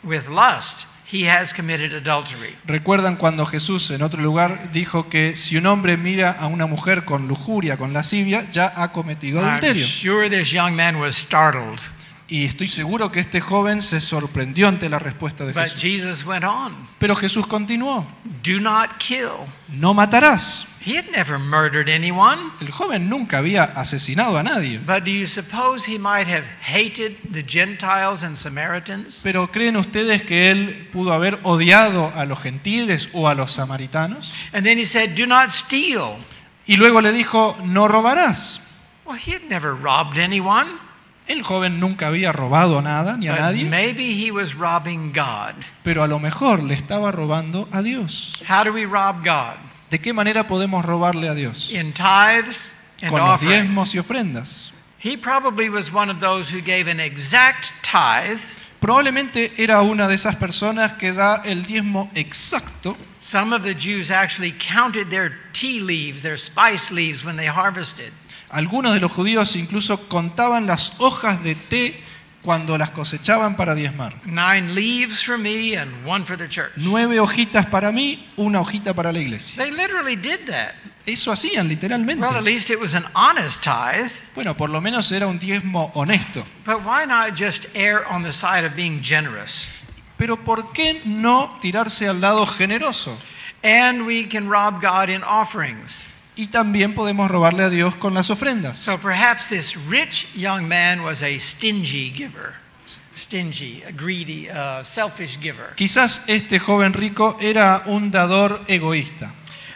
with lust, he has committed adultery. ¿Recuerdan cuando Jesús en otro lugar dijo que si un hombre mira a una mujer con lujuria, con lascivia, ya ha cometido I'm adulterio? sure this young man was startled, Y estoy seguro que este joven se sorprendió ante la respuesta de but Jesús. Jesus went on. Pero Jesús continuó, Do not kill. no matarás. He had never murdered anyone. El joven nunca había asesinado a nadie. But do you suppose he might have hated the Gentiles and Samaritans? Pero ¿creen ustedes que él pudo haber odiado a los gentiles o a los samaritanos? And then he said, "Do not steal." Y luego le dijo, no robarás. Well, he had never robbed anyone. El joven nunca había robado nada ni a But nadie, maybe he was robbing God. pero a lo mejor le estaba robando a Dios. How do we rob God? ¿De qué manera podemos robarle a Dios? In tithes and Con los diezmos offerings. y ofrendas. He probably was one of those who gave an exact tithe. Probablemente era una de esas personas que da el diezmo exacto. Some of the Jews actually counted their tea leaves, their spice leaves, when they harvested. Algunos de los judíos incluso contaban las hojas de té cuando las cosechaban para diezmar. 9 leaves for me and 1 for the church. 9 hojitas para mí, una hojita para la iglesia. They literally did that. Eso hacían literalmente. Well, at least it was an honest tithe. Bueno, por lo menos era un diezmo honesto. But why not just err on the side of being generous? Pero ¿por qué no tirarse al lado generoso? And we can rob God in offerings. Y también podemos robarle a Dios con las ofrendas. So perhaps this rich young man was a stingy giver. Stingy, a greedy, selfish giver. Quizás este joven rico era un dador egoísta.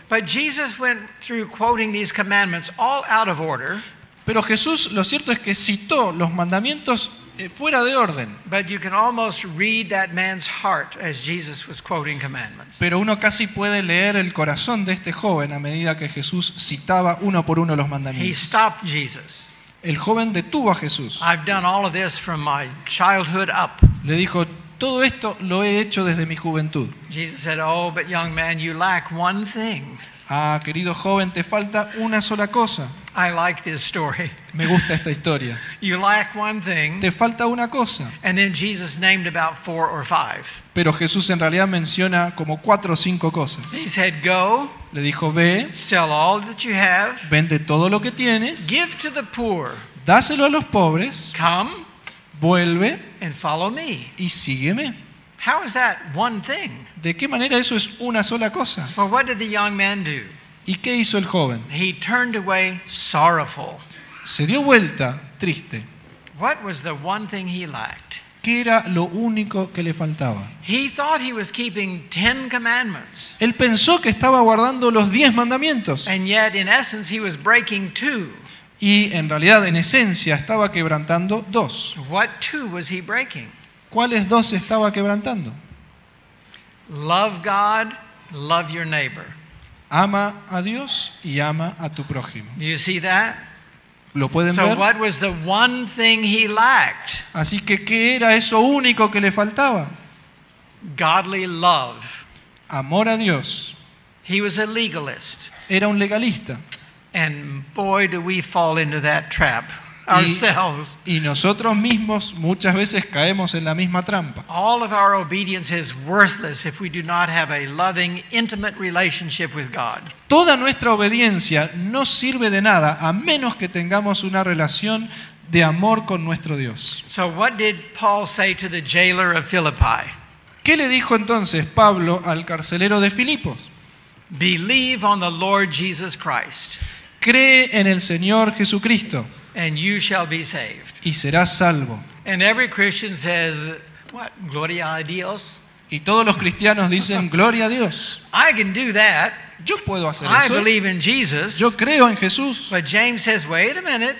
But Jesus went through quoting these commandments all out of order. Pero Jesús, lo cierto es que citó los mandamientos fuera de orden. But you can almost read that man's heart as Jesus was quoting commandments. Pero uno casi puede leer el corazón de este joven a medida que Jesús citaba uno por uno los He mandamientos. stopped Jesus. El joven detuvo a Jesús. I've done all of this from my childhood up. Le dijo, todo esto lo he hecho desde mi juventud. Jesus said, "Oh, but young man, you lack one thing." Ah, querido joven, te falta una sola cosa. I like this story. Me gusta esta historia. You lack one thing. Te falta una cosa. And then Jesus named about 4 or 5. Pero Jesús en realidad menciona como 4 o 5 cosas. He said, "Go, Le dijo, ve, sell all that you have, vende todo lo que tienes, give to the poor, dáselo a los pobres, come vuelve and follow me." y sígueme. How is that one thing? ¿De qué manera eso es una sola cosa? Well, what did the young man do? ¿Y qué hizo el joven? He turned away sorrowful. Se dio vuelta, triste. What was the one thing he lacked? ¿Qué era lo único que le faltaba? He thought he was keeping 10 commandments, Él pensó que estaba guardando los 10 mandamientos and yet in essence he was breaking 2. Y en realidad, en esencia, estaba quebrantando dos. What two was he breaking? ¿Cuáles dos estaba quebrantando? Love God, love your neighbor. Ama a Dios y ama a tu prójimo. Do you see that? ¿Lo pueden So ver? what was the one thing he lacked? Así que, ¿qué era eso único que le faltaba? Godly love. Amor a Dios. He was a legalist. Era un legalista. And boy, do we fall into that trap ourselves. Y nosotros mismos muchas veces caemos en la misma trampa. All of our obedience is worthless if we do not have a loving, intimate relationship with God. Toda nuestra obediencia no sirve de nada a menos que tengamos una relación de amor con nuestro Dios. So what did Paul say to the jailer of Philippi? ¿Qué le dijo entonces Pablo al carcelero de Filipos? Believe on the Lord Jesus Christ, Cree en el Señor Jesucristo and you shall be saved. y serás salvo. And every Christian says, what? Gloria a Dios? Y todos los cristianos dicen, gloria a Dios. I can do that. Yo puedo hacer I eso. believe in Jesus. Yo creo en Jesús. But James says, wait a minute.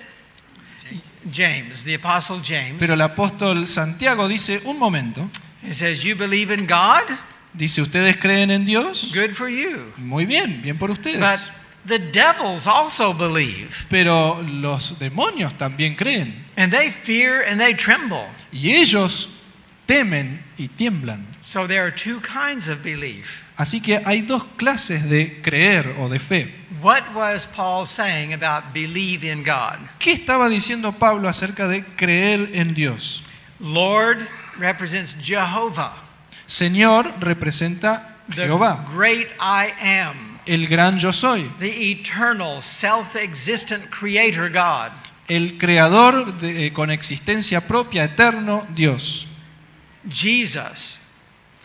James, the apostle James, Pero el apóstol Santiago dice, un momento. he says, you believe in God? Dice, ¿ustedes creen en Dios? Good for you. Muy bien, bien por ustedes. But the devils also believe, Pero los demonios también creen. and they fear and they tremble. Y ellos temen y tiemblan. So there are two kinds of belief. Así que hay dos clases de creer o de fe. What was Paul saying about believe in God? ¿Qué estaba diciendo Pablo acerca de creer en Dios? Lord represents Jehovah, Señor representa the Jehová, great I am, el gran yo soy, the eternal, self-existent creator God. el creador con existencia propia, eterno Dios. Jesus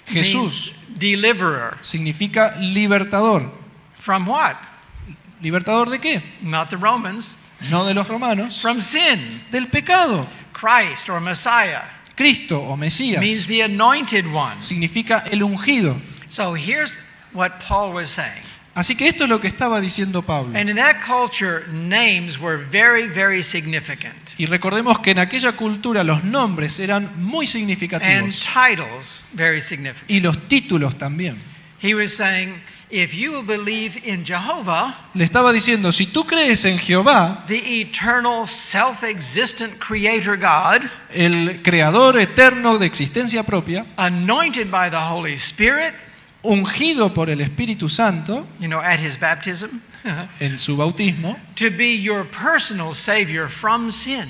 Jesús means deliverer. significa libertador. From what? ¿Libertador de qué? Not the Romans. No de los romanos, From sin. del pecado. Christ or Messiah Cristo o Mesías means the anointed one. significa el ungido. So here's what Paul was saying. Así que esto es lo que estaba diciendo Pablo. And in that culture, names were very, very significant. Y recordemos que en aquella cultura los nombres eran muy And significativos. titles very significant. Y los títulos también. He was saying, if you will believe in Jehovah, Le estaba diciendo, si tú crees en Jehová, the eternal, self-existent creator God, el creador eterno de existencia propia, anointed by the Holy Spirit, ungido por el Espíritu Santo at his baptism, en su bautismo, to be your personal savior from sin,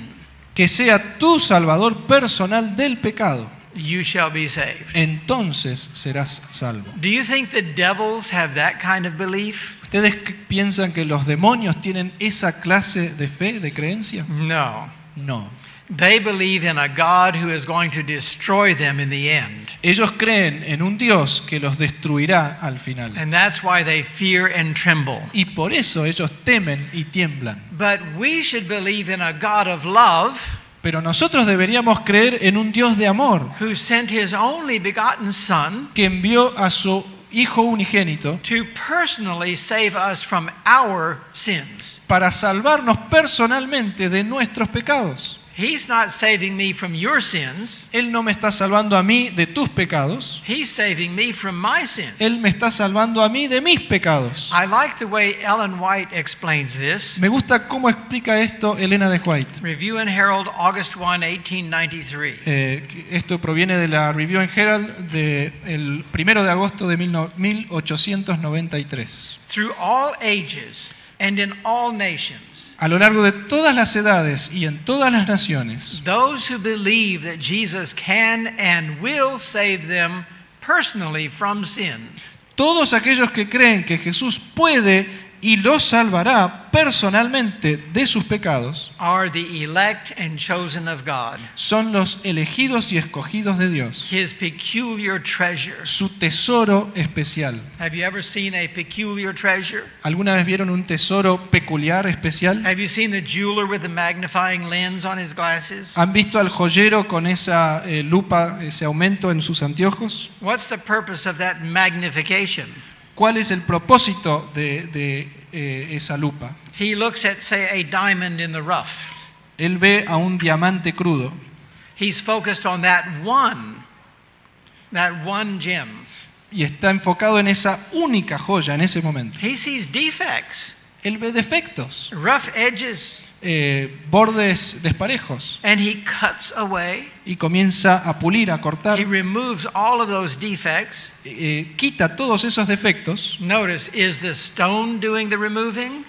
que sea tu salvador personal del pecado, you shall be saved. entonces serás salvo. Do you think the devils have that kind of belief? ¿Ustedes piensan que los demonios tienen esa clase de fe, de creencia? No. No. They believe in a God who is going to destroy them in the end. Ellos creen en un Dios que los destruirá al final. And that's why they fear and tremble. Y por eso ellos temen y tiemblan. But we should believe in a God of love Pero nosotros deberíamos creer en un Dios de amor who sent his only begotten Son que envió a su Hijo unigénito to personally save us from our sins. para salvarnos personalmente de nuestros pecados. He's not saving me from your sins. Él no me está salvando a mí de tus pecados. He's saving me from my sins. Él me está salvando a mí de mis pecados. I like the way Ellen White explains this. Me gusta cómo explica esto Elena de White. Review and Herald, August 1, 1893. Esto proviene de la Review and Herald del 1 de agosto de 1893. Through all ages and in all nations, A lo largo de todas las edades y en todas las naciones, those who believe that Jesus can and will save them personally from sin todos aquellos que creen que Jesús puede y los salvará personalmente de sus pecados, are the elect and chosen of God, son los elegidos y escogidos de Dios, his peculiar treasure. su tesoro especial. Have you ever seen a peculiar treasure? ¿Alguna vez vieron un tesoro peculiar especial? Have you seen the jeweler with the magnifying lens on his glasses? ¿Han visto al joyero con esa lupa, ese aumento en sus anteojos? What's the purpose of that magnification? ¿Cuál es el propósito de esa lupa. He looks at, say, a diamond in the rough. Él ve a un diamante crudo He's focused on that one gem. y está enfocado en esa única joya en ese momento. He sees defects, Él ve defectos, rough edges, bordes desparejos, and he cuts away. y comienza a pulir, a cortar, He removes all of those defects. quita todos esos defectos. Notice, is the stone doing the removing,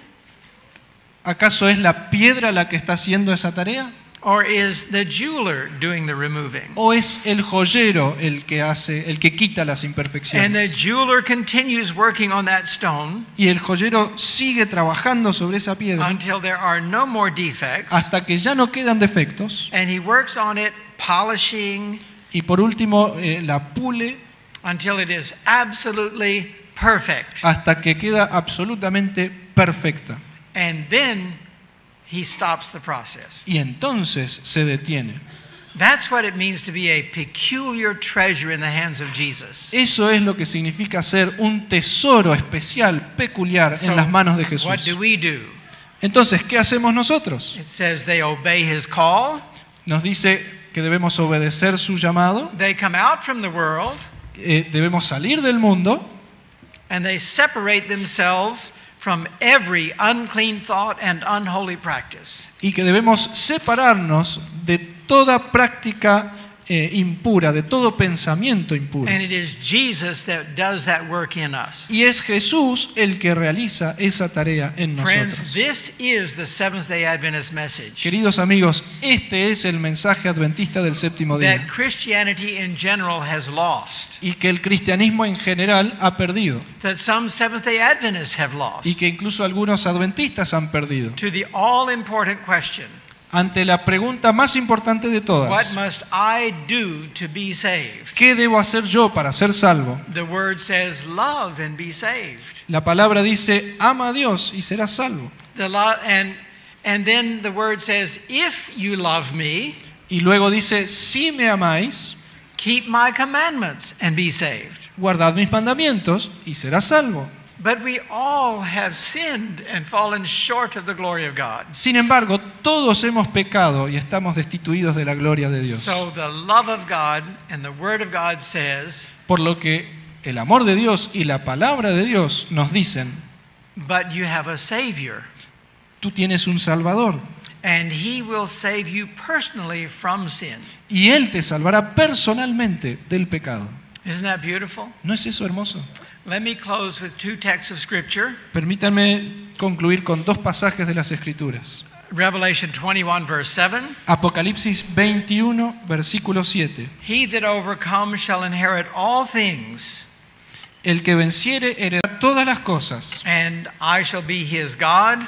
¿Acaso es la piedra la que está haciendo esa tarea? or is the jeweler doing the removing? ¿O es el joyero el que quita las And the imperfecciones? jeweler continues working on that stone Y el joyero sigue trabajando sobre esa piedra until there are no more defects. hasta que ya no quedan defectos. And he works on it, polishing, Y por último la pule until it is absolutely perfect. hasta que queda absolutamente perfecta. And then he stops the process. Y entonces se detiene. That's what it means to be a peculiar treasure in the hands of Jesus. Eso es lo que significa ser un tesoro especial, peculiar en las manos de Jesús. What do we do? Entonces, ¿qué hacemos nosotros? It says they obey his call. Nos dice que debemos obedecer su llamado, They come out from the world debemos salir del mundo and they separate themselves from every unclean thought and unholy practice. y que debemos separarnos de toda práctica impura, de todo pensamiento impuro. And it is Jesus that does that work in us. Y es Jesús el que realiza esa tarea en Friends, nosotros. this is the Seventh-day Adventist message. Queridos amigos, este es el mensaje adventista del séptimo That día Christianity in general has lost. y que el cristianismo en general ha perdido That some Seventh-day Adventists have lost. y que incluso algunos adventistas han perdido. To the all-important question, Ante la pregunta más importante de what todas, must I do to be saved? ¿qué debo hacer yo para ser salvo? The word says, love and be saved. La palabra dice, ama a Dios y serás salvo. And then the word says, if you love me, Y luego dice, si me amáis, keep my commandments and be saved. guardad mis mandamientos y serás salvo. But we all have sinned and fallen short of the glory of God. Sin embargo, todos hemos pecado y estamos destituidos de la gloria de Dios. So the love of God and the word of God says, Por lo que el amor de Dios y la palabra de Dios nos dicen, but you have a Savior, tú tienes un Salvador and He will save you personally from sin. y Él te salvará personalmente del pecado. Isn't that beautiful? ¿No es eso hermoso? Let me close with two texts of Scripture. Permítanme concluir con dos pasajes de las Escrituras. Revelation 21, verse 7. Apocalipsis 21, versículo 7. He that overcomes shall inherit all things, El que venciere heredará todas las cosas, and I shall be his God,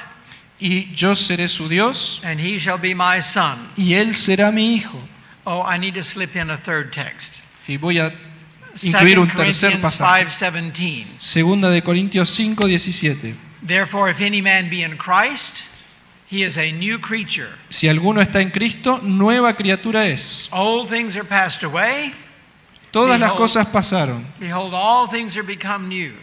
y yo seré su Dios, and he shall be my son. y él será mi hijo. Oh, I need to slip in a third text. Y voy a incluir 2 un tercer Corinthians pasaje. 5:17. Segunda de Corintios 5, 17. Therefore, if any man be in Christ, he is a new creature. Si alguno está en Cristo, nueva criatura es. Old things are passed away. Todas las Behold. cosas pasaron. Behold, all things are become new.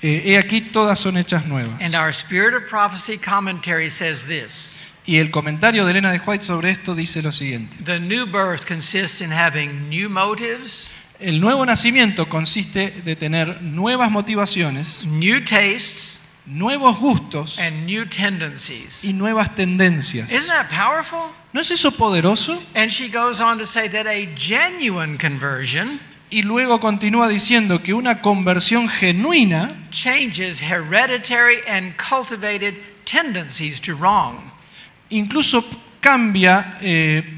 He aquí todas son hechas nuevas. And our Spirit of Prophecy commentary says this. Y el comentario de Elena de White sobre esto dice lo siguiente. The new birth consists in having new motives, El nuevo nacimiento consiste de tener nuevas motivaciones, new tastes, nuevos gustos and new tendencies. y nuevas tendencias. Isn't that powerful? ¿No es eso poderoso? And she goes on to say that a genuine conversion Y luego continúa diciendo que una conversión genuina changes hereditary and cultivated tendencies to wrong. incluso cambia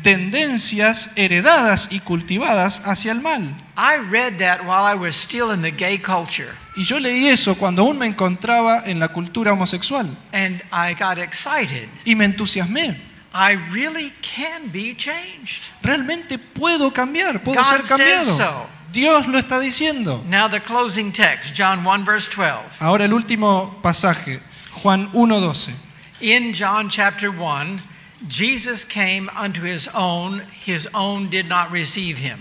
tendencias heredadas y cultivadas hacia el mal. I read that while I was still in the gay culture, Y yo leí eso cuando aún me encontraba en la cultura homosexual and I got excited. y me entusiasmé. I really can be changed. Realmente puedo cambiar, puedo God ser cambiado. says so. Dios lo está diciendo. Now the closing text, John 1 verse 12. Ahora el último pasaje, Juan 1:12. In John chapter 1, Jesus came unto his own did not receive him.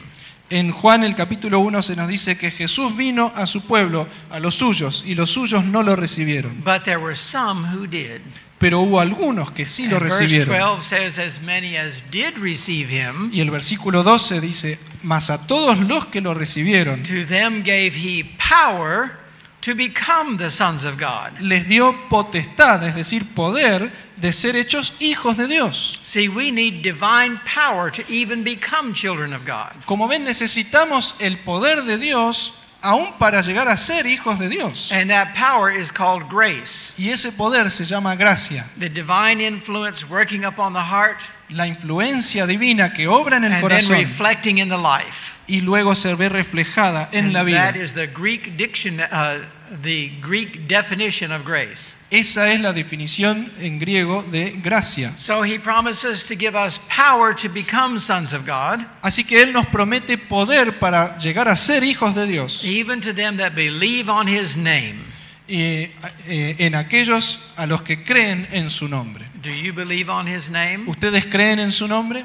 En Juan el capítulo 1 se nos dice que Jesús vino a su pueblo, a los suyos, y los suyos no lo recibieron. But there were some who did. Pero hubo algunos que sí lo And verse recibieron. 12 says, as many as did receive him, Y el versículo 12 dice, mas a todos los que lo recibieron, to them gave he power to become the sons of God. les dio potestad, es decir, poder, de ser hechos hijos de Dios. See, we need divine power to even become children of God. Como ven, necesitamos el poder de Dios aún para llegar a ser hijos de Dios. And that power is called grace. Y ese poder se llama gracia, The divine influence working upon the heart la influencia divina que obra en el and then corazón reflecting in the life. y luego se ve reflejada en And la vida. that is the Greek definition of grace. Esa es la definición en griego de gracia. So he promises to give us power to become sons of God, Así que Él nos promete poder para llegar a ser hijos de Dios. even to them that believe on his name. En aquellos a los que creen en su nombre. Do you believe on his name? ¿Ustedes creen en su nombre?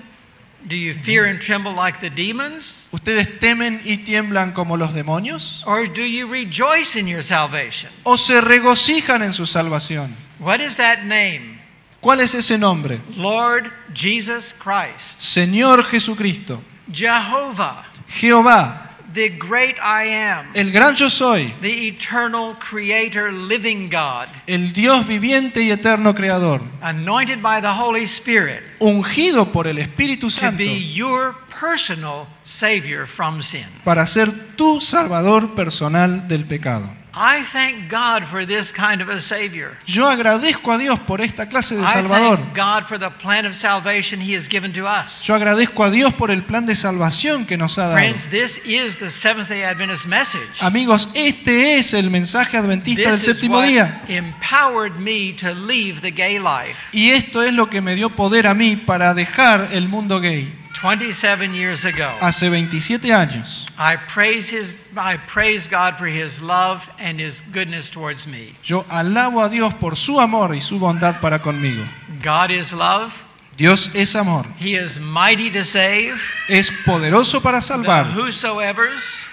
Do you fear and tremble like the demons? ¿Ustedes temen y tiemblan como los demonios? Or do you rejoice in your salvation? ¿O se regocijan en su salvación? What is that name? ¿Cuál es ese nombre? Lord Jesus Christ. Señor Jesucristo, Jehovah, Jehová, the great I am, el gran yo soy, the eternal creator, living God, el Dios viviente y eterno creador, anointed by the Holy Spirit ungido por el Espíritu to Santo be your personal Savior from sin. para ser tu Salvador personal del pecado. I thank God for this kind of a Savior. Yo agradezco a Dios por esta clase de I Salvador. thank God for the plan of salvation He has given to us. Yo agradezco a Dios por el plan de salvación que nos ha dado. Friends, this is the Seventh-day Adventist message. Amigos, este es el mensaje adventista del This is séptimo what día. empowered me to leave the gay life Y esto es lo que me dio poder a mí para dejar el mundo gay 27 years ago. hace 27 años. I praise God for His love and His goodness towards me. Yo alabo a Dios por su amor y su bondad para conmigo. God is love. Dios es amor. He is mighty to save. Es poderoso para The salvar whosoever's,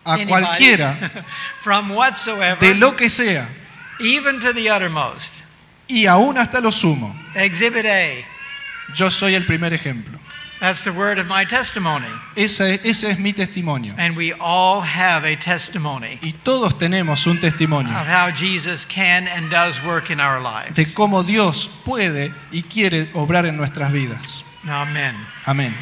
a anybody's, cualquiera from whatsoever, de lo que sea even to the uttermost. y aún hasta lo sumo. Exhibit A. Yo soy el primer ejemplo. That's the word of my testimony. Ese es mi testimonio. And we all have a testimony Y todos tenemos un testimonio of how Jesus can and does work in our de lives. cómo Dios puede y quiere obrar en nuestras vidas. Amen. Amén.